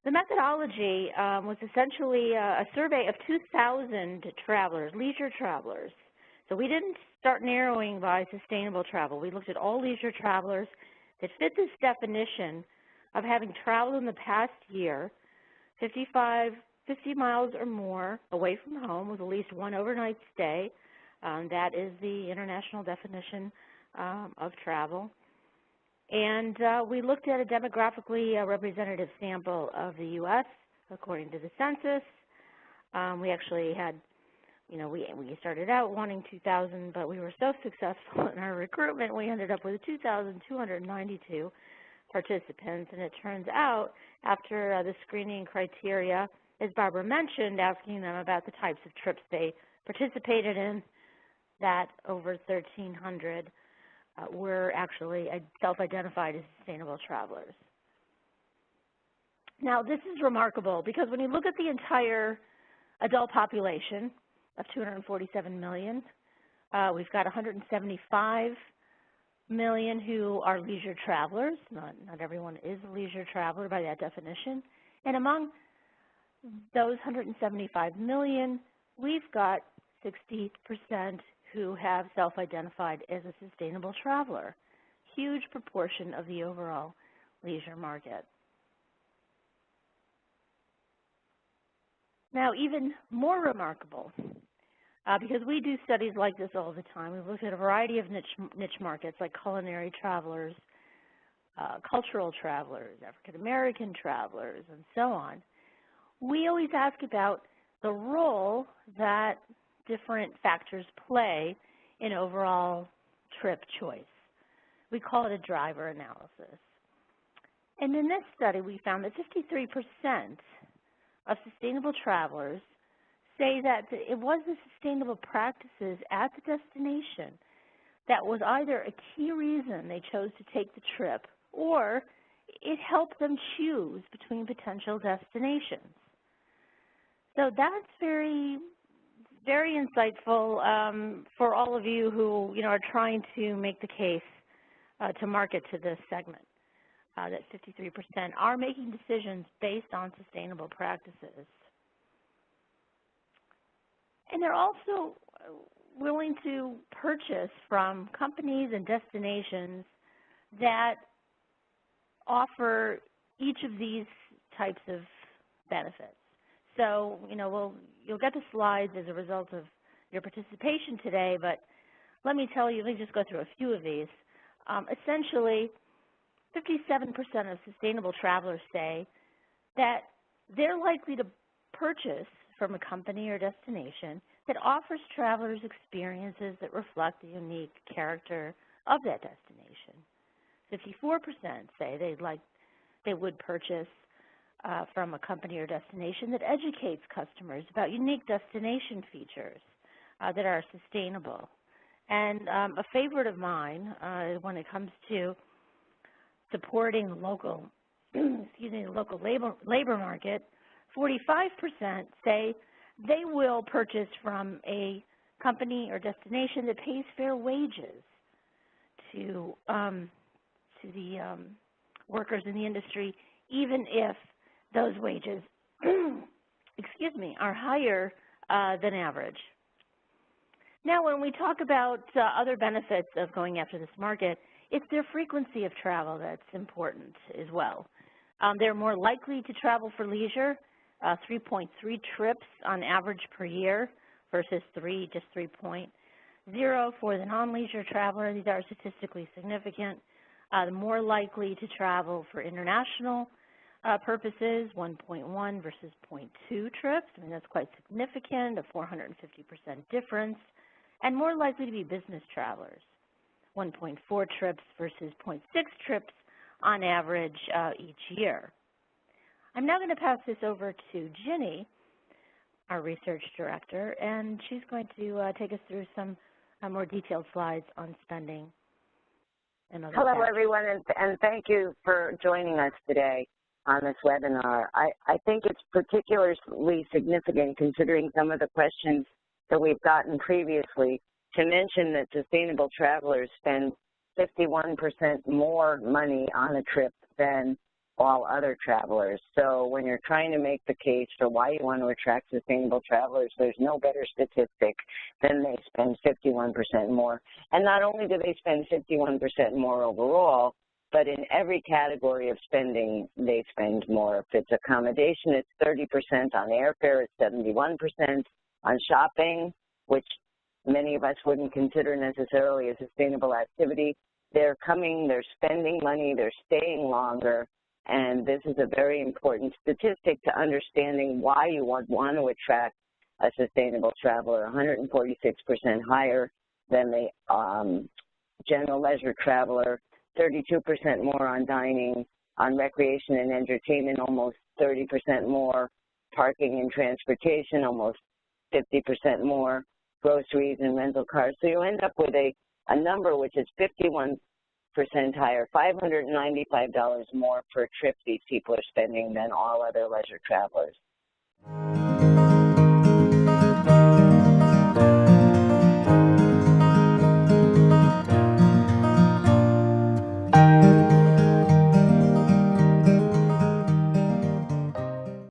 The methodology was essentially a survey of 2,000 travelers, leisure travelers. So we didn't start narrowing by sustainable travel. We looked at all leisure travelers that fit this definition of having traveled in the past year 50 miles or more away from home with at least one overnight stay. That is the international definition of travel. And we looked at a demographically representative sample of the U.S. according to the census. We actually had, we started out wanting 2,000, but we were so successful in our recruitment, we ended up with 2,292 participants. And it turns out, after the screening criteria, as Barbara mentioned, asking them about the types of trips they participated in, that over 1,300 were actually self-identified as sustainable travelers. Now, this is remarkable because when you look at the entire adult population of 247 million, we've got 175 million who are leisure travelers. Not everyone is a leisure traveler by that definition. And among those 175 million, we've got 60% who have self-identified as a sustainable traveler, huge proportion of the overall leisure market. Now, even more remarkable, because we do studies like this all the time, we've looked at a variety of niche markets like culinary travelers, cultural travelers, African-American travelers, and so on. We always ask about the role that different factors play in overall trip choice. We call it a driver analysis. And in this study, we found that 53% of sustainable travelers say that it was the sustainable practices at the destination that was either a key reason they chose to take the trip, or it helped them choose between potential destinations. So that's very insightful for all of you who are trying to make the case to market to this segment. That 53% are making decisions based on sustainable practices. And they're also willing to purchase from companies and destinations that offer each of these types of benefits. So, you'll get the slides as a result of your participation today, but let me just go through a few of these. Essentially, 57% of sustainable travelers say that they're likely to purchase from a company or destination that offers travelers experiences that reflect the unique character of that destination. 54% say they would purchase from a company or destination that educates customers about unique destination features that are sustainable. And a favorite of mine when it comes to supporting the local, the local labor market, 45% say they will purchase from a company or destination that pays fair wages to the workers in the industry, even if those wages, are higher than average. Now, when we talk about other benefits of going after this market, it's their frequency of travel that's important as well. They're more likely to travel for leisure, 3.3 trips on average per year versus just 3.0 for the non-leisure traveler. These are statistically significant. More likely to travel for international purposes, 1.1 versus 0.2 trips. I mean, that's quite significant, a 450% difference. And more likely to be business travelers, 1.4 trips versus 0.6 trips on average each year. I'm now going to pass this over to Ginny, our research director, and she's going to take us through some more detailed slides on spending and other Hello, factors. everyone, and thank you for joining us today on this webinar. I think it's particularly significant, considering some of the questions that we've gotten previously, to mention that sustainable travelers spend 51% more money on a trip than all other travelers. So when you're trying to make the case for why you want to attract sustainable travelers, there's no better statistic than they spend 51% more. And not only do they spend 51% more overall, but in every category of spending, they spend more. If it's accommodation, it's 30%. On airfare, it's 71%. On shopping, which many of us wouldn't consider necessarily a sustainable activity, they're coming, they're spending money, they're staying longer. And this is a very important statistic to understanding why you want to attract a sustainable traveler, 146% higher than the general leisure traveler, 32% more on dining, on recreation and entertainment, almost 30% more, parking and transportation, almost 50% more, groceries and rental cars. So you end up with a number which is 51% higher, $595 more per trip these people are spending than all other leisure travelers.